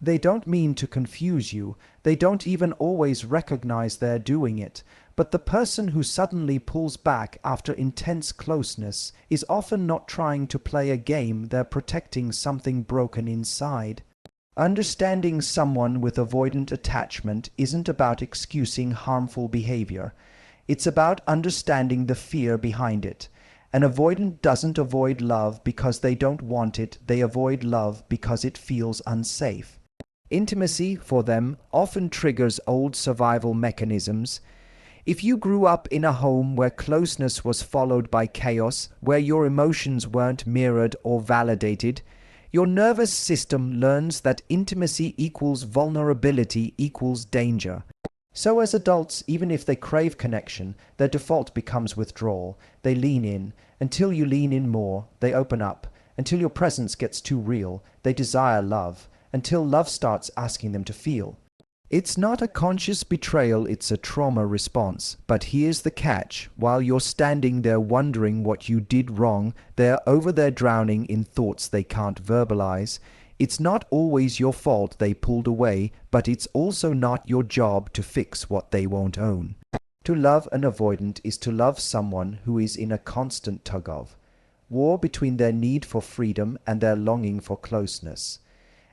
They don't mean to confuse you, they don't even always recognize they're doing it, but the person who suddenly pulls back after intense closeness is often not trying to play a game, they're protecting something broken inside. Understanding someone with avoidant attachment isn't about excusing harmful behavior. It's about understanding the fear behind it. An avoidant doesn't avoid love because they don't want it, they avoid love because it feels unsafe. Intimacy, for them, often triggers old survival mechanisms. If you grew up in a home where closeness was followed by chaos, where your emotions weren't mirrored or validated, your nervous system learns that intimacy equals vulnerability equals danger. So as adults, even if they crave connection, their default becomes withdrawal. They lean in. Until you lean in more, they open up. Until your presence gets too real, they desire love. Until love starts asking them to feel. It's not a conscious betrayal, it's a trauma response. But here's the catch. While you're standing there wondering what you did wrong, they're over there drowning in thoughts they can't verbalize. It's not always your fault they pulled away, but it's also not your job to fix what they won't own. To love an avoidant is to love someone who is in a constant tug-of war between their need for freedom and their longing for closeness.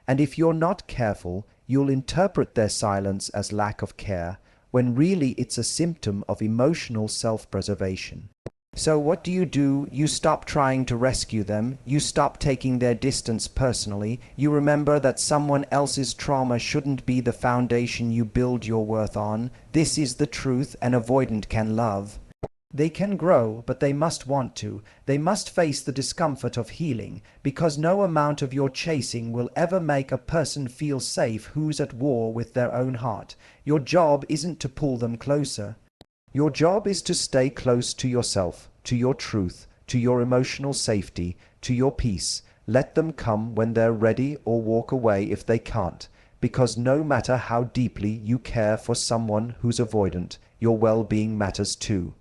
And if you're not careful, you'll interpret their silence as lack of care, when really it's a symptom of emotional self-preservation. So what do? You stop trying to rescue them, you stop taking their distance personally, you remember that someone else's trauma shouldn't be the foundation you build your worth on. This is the truth an avoidant can love. They can grow, but they must want to. They must face the discomfort of healing, because no amount of your chasing will ever make a person feel safe who's at war with their own heart. Your job isn't to pull them closer. Your job is to stay close to yourself, to your truth, to your emotional safety, to your peace. Let them come when they're ready or walk away if they can't, because no matter how deeply you care for someone who's avoidant, your well-being matters too.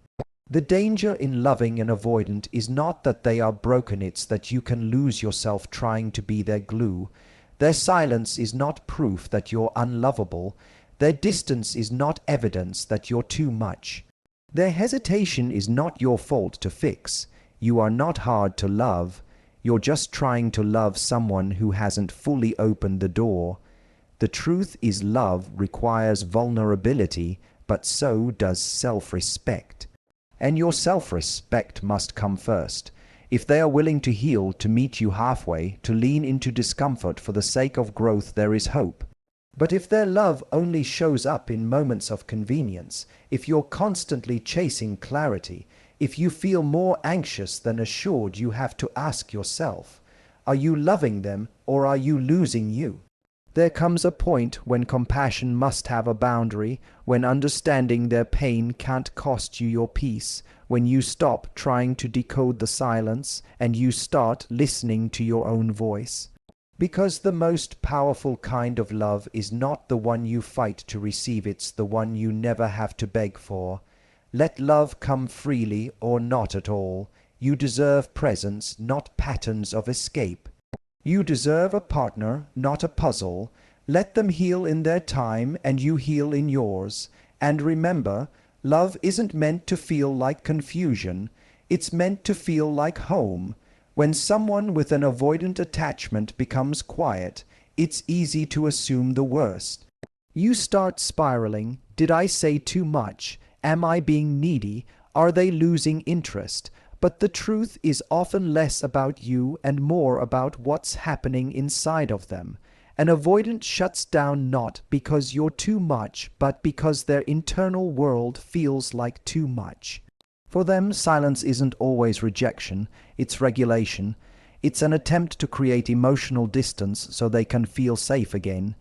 The danger in loving an avoidant is not that they are broken, it's that you can lose yourself trying to be their glue. Their silence is not proof that you're unlovable. Their distance is not evidence that you're too much. Their hesitation is not your fault to fix. You are not hard to love. You're just trying to love someone who hasn't fully opened the door. The truth is love requires vulnerability, but so does self-respect. And your self-respect must come first. If they are willing to heal, to meet you halfway, to lean into discomfort for the sake of growth, there is hope. But if their love only shows up in moments of convenience, if you're constantly chasing clarity, if you feel more anxious than assured, you have to ask yourself, are you loving them or are you losing you? There comes a point when compassion must have a boundary, when understanding their pain can't cost you your peace, when you stop trying to decode the silence and you start listening to your own voice. Because the most powerful kind of love is not the one you fight to receive, it's the one you never have to beg for. Let love come freely or not at all. You deserve presence, not patterns of escape. You deserve a partner, not a puzzle. Let them heal in their time and you heal in yours. And remember, love isn't meant to feel like confusion. It's meant to feel like home. When someone with an avoidant attachment becomes quiet, it's easy to assume the worst. You start spiraling. Did I say too much? Am I being needy? Are they losing interest? But the truth is often less about you and more about what's happening inside of them. An avoidant shuts down not because you're too much, but because their internal world feels like too much. For them, silence isn't always rejection, it's regulation. It's an attempt to create emotional distance so they can feel safe again.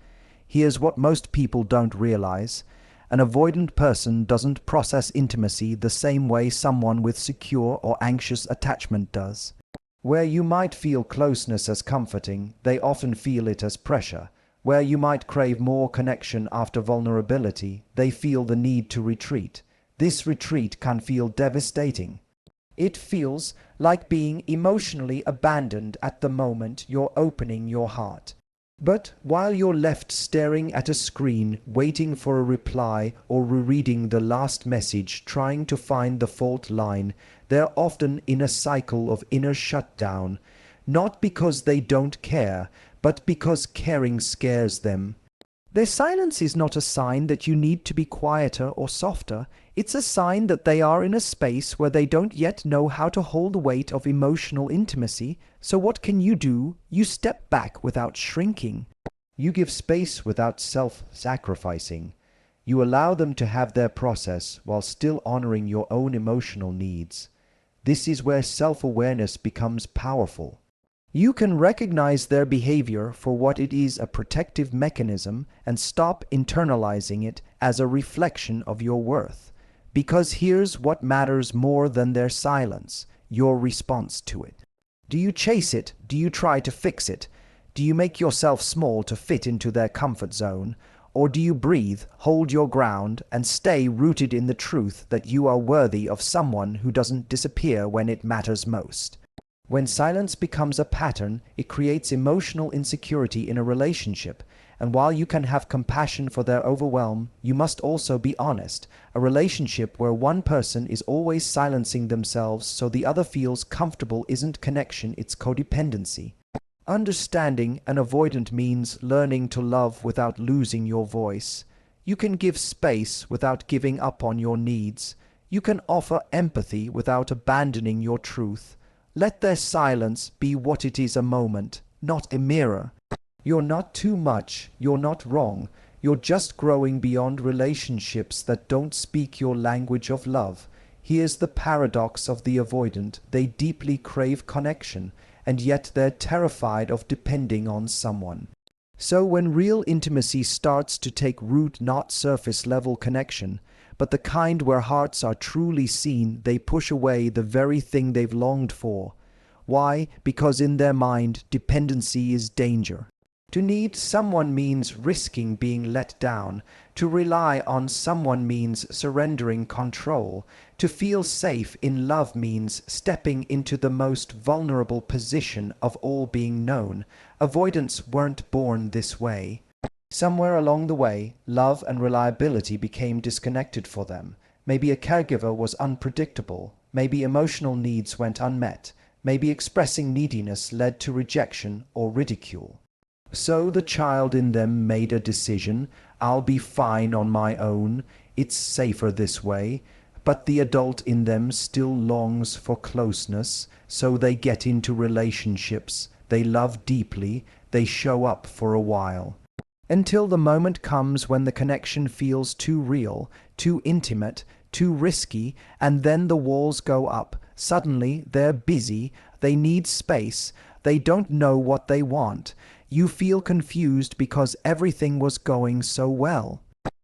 Here's what most people don't realize. An avoidant person doesn't process intimacy the same way someone with secure or anxious attachment does. Where you might feel closeness as comforting, they often feel it as pressure. Where you might crave more connection after vulnerability, they feel the need to retreat. This retreat can feel devastating. It feels like being emotionally abandoned at the moment you're opening your heart. But while you're left staring at a screen, waiting for a reply or rereading the last message, trying to find the fault line, they're often in a cycle of inner shutdown, not because they don't care, but because caring scares them. Their silence is not a sign that you need to be quieter or softer. It's a sign that they are in a space where they don't yet know how to hold the weight of emotional intimacy. So what can you do? You step back without shrinking. You give space without self-sacrificing. You allow them to have their process while still honoring your own emotional needs. This is where self-awareness becomes powerful. You can recognize their behavior for what it is, a protective mechanism, and stop internalizing it as a reflection of your worth. Because here's what matters more than their silence: your response to it. Do you chase it? Do you try to fix it? Do you make yourself small to fit into their comfort zone? Or do you breathe, hold your ground, and stay rooted in the truth that you are worthy of someone who doesn't disappear when it matters most? When silence becomes a pattern, it creates emotional insecurity in a relationship, and while you can have compassion for their overwhelm, you must also be honest. A relationship where one person is always silencing themselves so the other feels comfortable isn't connection, it's codependency. Understanding an avoidant means learning to love without losing your voice. You can give space without giving up on your needs. You can offer empathy without abandoning your truth. Let their silence be what it is, a moment, not a mirror. You're not too much, you're not wrong, you're just growing beyond relationships that don't speak your language of love. Here's the paradox of the avoidant: they deeply crave connection, and yet they're terrified of depending on someone. So when real intimacy starts to take root, not surface-level connection, but the kind where hearts are truly seen, they push away the very thing they've longed for. Why? Because in their mind, dependency is danger. To need someone means risking being let down. To rely on someone means surrendering control. To feel safe in love means stepping into the most vulnerable position of all, being known. Avoidants weren't born this way. Somewhere along the way, love and reliability became disconnected for them. Maybe a caregiver was unpredictable. Maybe emotional needs went unmet. Maybe expressing neediness led to rejection or ridicule. So the child in them made a decision: I'll be fine on my own, it's safer this way. But the adult in them still longs for closeness, so they get into relationships. They love deeply, they show up for a while. Until the moment comes when the connection feels too real, too intimate, too risky, and then the walls go up. Suddenly they're busy, they need space, they don't know what they want. You feel confused because everything was going so well.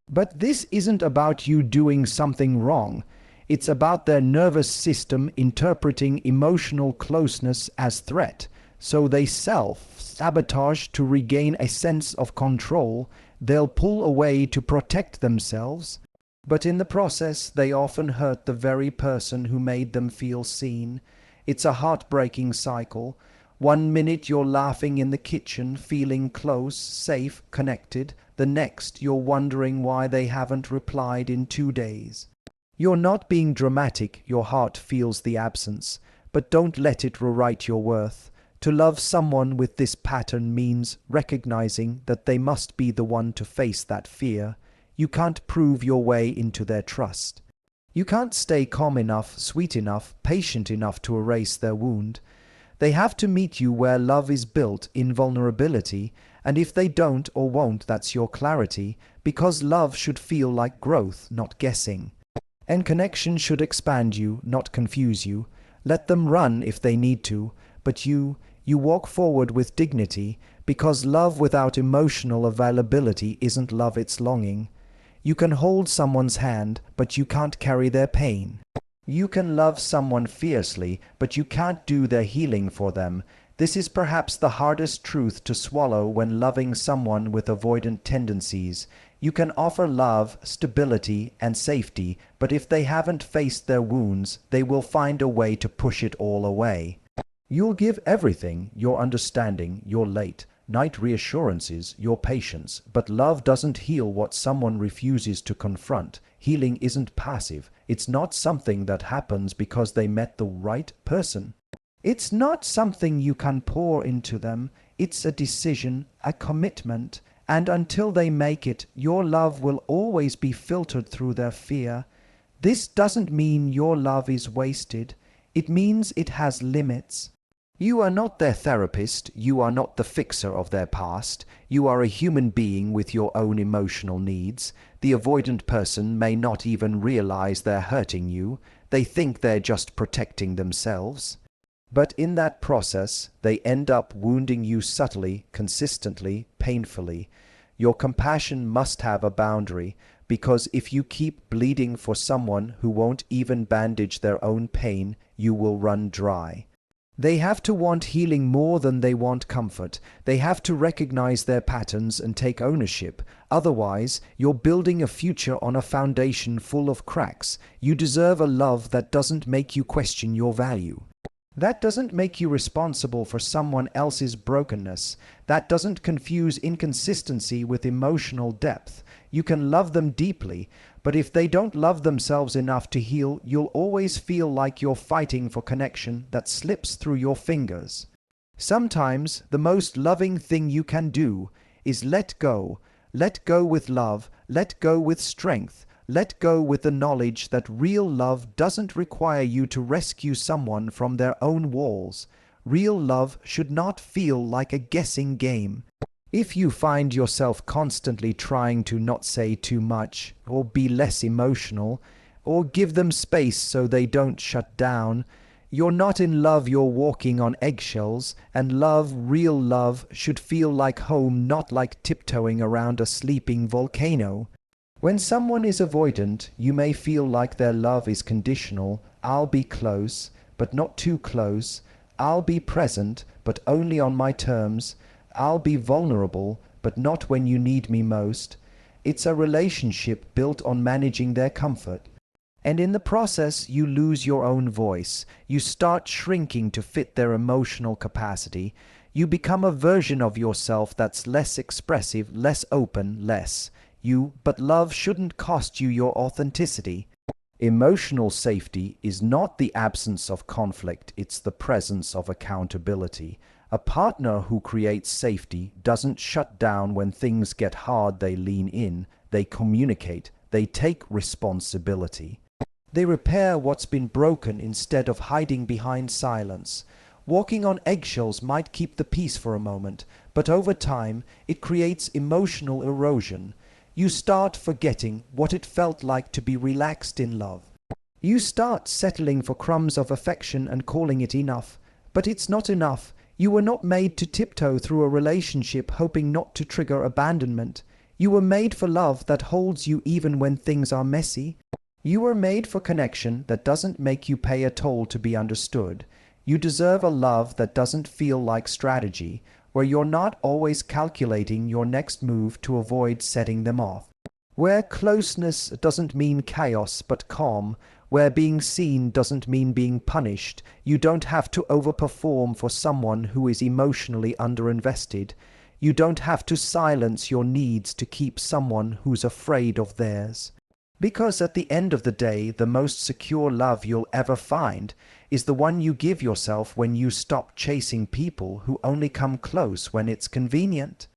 But this isn't about you doing something wrong. It's about their nervous system interpreting emotional closeness as threat. So they self-sabotage to regain a sense of control. They'll pull away to protect themselves. But in the process, they often hurt the very person who made them feel seen. It's a heartbreaking cycle. One minute you're laughing in the kitchen, feeling close, safe, connected. The next, you're wondering why they haven't replied in 2 days. You're not being dramatic, your heart feels the absence. But don't let it rewrite your worth. To love someone with this pattern means recognizing that they must be the one to face that fear. You can't prove your way into their trust. You can't stay calm enough, sweet enough, patient enough to erase their wound. They have to meet you where love is built, in vulnerability, and if they don't or won't, that's your clarity, because love should feel like growth, not guessing. And connection should expand you, not confuse you. Let them run if they need to, but you walk forward with dignity, because love without emotional availability isn't love, it's longing. You can hold someone's hand, but you can't carry their pain. You can love someone fiercely, but you can't do their healing for them. This is perhaps the hardest truth to swallow when loving someone with avoidant tendencies. You can offer love, stability, and safety, but if they haven't faced their wounds, they will find a way to push it all away. You'll give everything, your understanding, your late, night reassurances, your patience. But love doesn't heal what someone refuses to confront. Healing isn't passive. It's not something that happens because they met the right person. It's not something you can pour into them. It's a decision, a commitment, and until they make it, your love will always be filtered through their fear. This doesn't mean your love is wasted. It means it has limits. You are not their therapist. You are not the fixer of their past. You are a human being with your own emotional needs. The avoidant person may not even realize they're hurting you. They think they're just protecting themselves. But in that process, they end up wounding you subtly, consistently, painfully. Your compassion must have a boundary, because if you keep bleeding for someone who won't even bandage their own pain, you will run dry. They have to want healing more than they want comfort. They have to recognize their patterns and take ownership. Otherwise, you're building a future on a foundation full of cracks. You deserve a love that doesn't make you question your value. That doesn't make you responsible for someone else's brokenness. That doesn't confuse inconsistency with emotional depth. You can love them deeply, but if they don't love themselves enough to heal, you'll always feel like you're fighting for connection that slips through your fingers. Sometimes the most loving thing you can do is let go. Let go with love. Let go with strength. Let go with the knowledge that real love doesn't require you to rescue someone from their own walls. Real love should not feel like a guessing game. If you find yourself constantly trying to not say too much, or be less emotional, or give them space so they don't shut down, you're not in love, you're walking on eggshells, and love, real love, should feel like home, not like tiptoeing around a sleeping volcano. When someone is avoidant, you may feel like their love is conditional. I'll be close, but not too close. I'll be present, but only on my terms. I'll be vulnerable, but not when you need me most. It's a relationship built on managing their comfort. And in the process, you lose your own voice. You start shrinking to fit their emotional capacity. You become a version of yourself that's less expressive, less open, less you, but love shouldn't cost you your authenticity. Emotional safety is not the absence of conflict, it's the presence of accountability. A partner who creates safety doesn't shut down when things get hard. They lean in, they communicate, they take responsibility. They repair what's been broken instead of hiding behind silence. Walking on eggshells might keep the peace for a moment, but over time it creates emotional erosion. You start forgetting what it felt like to be relaxed in love. You start settling for crumbs of affection and calling it enough. But it's not enough. You were not made to tiptoe through a relationship hoping not to trigger abandonment. You were made for love that holds you even when things are messy. You were made for connection that doesn't make you pay a toll to be understood. You deserve a love that doesn't feel like strategy, where you're not always calculating your next move to avoid setting them off. Where closeness doesn't mean chaos but calm, where being seen doesn't mean being punished. You don't have to overperform for someone who is emotionally underinvested. You don't have to silence your needs to keep someone who's afraid of theirs. Because at the end of the day, the most secure love you'll ever find is the one you give yourself when you stop chasing people who only come close when it's convenient.